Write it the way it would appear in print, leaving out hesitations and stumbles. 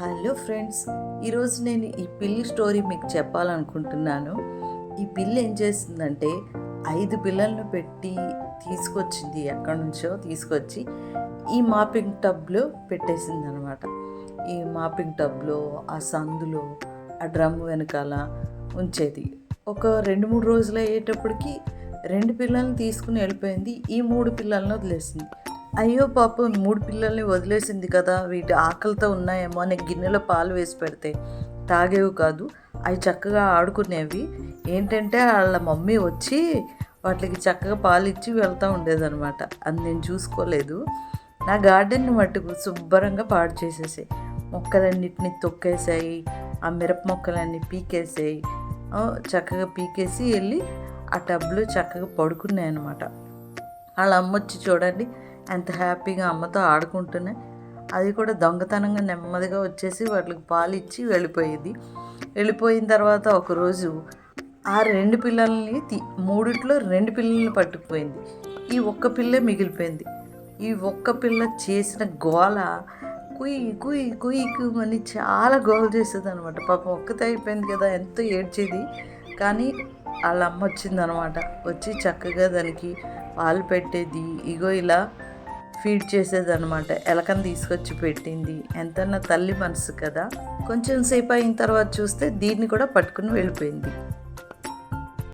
Hello friends, ఈరోజు నేను ఈ పిల్లి స్టోరీ మీకు చెప్పాలనుకుంటున్నాను. ఈ పిల్లి ఏం చేస్తుందంటే 5 పిల్లలను పెట్టి తీసుకొచ్చింది, ఎక్కడి నుంచో తీసుకొచ్చి ఈ మాపింగ్ టబ్లో పెట్టేసింది అనమాట. ఈ మాపింగ్ టబ్లో, ఆ సందులో, ఆ డ్రమ్ వెనకాల ఉంచేది. ఒక 2-3 రోజులు అయ్యేటప్పటికి 2 పిల్లల్ని తీసుకుని వెళ్ళిపోయింది. ఈ 3 పిల్లలను వదిలేసింది. అయ్యో పాపం, 3 పిల్లల్ని వదిలేసింది కదా, వీటి ఆకలితో ఉన్నాయేమో అని గిన్నెలో పాలు వేసి పెడితే తాగేవి కాదు, అవి చక్కగా ఆడుకునేవి. ఏంటంటే వాళ్ళ మమ్మీ వచ్చి వాటికి చక్కగా పాలు ఇచ్చి వెళ్తూ ఉండేదన్నమాట. అది నేను చూసుకోలేదు. నా గార్డెన్ని మట్టుకు శుభ్రంగా పాడు చేసేసాయి. మొక్కలన్నిటిని తొక్కేసాయి, ఆ మిరప మొక్కలన్నీ పీకేసాయి. చక్కగా పీకేసి వెళ్ళి ఆ టబ్లో చక్కగా పడుకున్నాయి అన్నమాట. వాళ్ళ అమ్మ వచ్చి చూడండి ఎంత హ్యాపీగా అమ్మతో ఆడుకుంటున్నాయి. అది కూడా దొంగతనంగా నెమ్మదిగా వచ్చేసి వాటికి పాలు ఇచ్చి వెళ్ళిపోయిన తర్వాత ఒకరోజు ఆ 2 పిల్లల్ని 3 2 పిల్లల్ని పట్టుకుపోయింది. ఈ ఒక్క పిల్లే మిగిలిపోయింది. ఈ ఒక్క పిల్ల చేసిన గోల కుయ్ కుయ్ కుయ్ అని చాలా గోల చేసేది అనమాట. పాపం ఒక్కతే అయిపోయింది కదా, ఎంతో ఏడ్చేది. కానీ వాళ్ళ అమ్మ వచ్చిందనమాట. వచ్చి చక్కగా దానికి పాలు పెట్టేది, ఇగో ఇలా ఫీడ్ చేసేదనమాట. ఎలకని తీసుకొచ్చి పెట్టింది. ఎంతన్నా తల్లి మనసు కదా. కొంచెం సేపు అయిన తర్వాత చూస్తే దీన్ని కూడా పట్టుకుని వెళ్ళిపోయింది.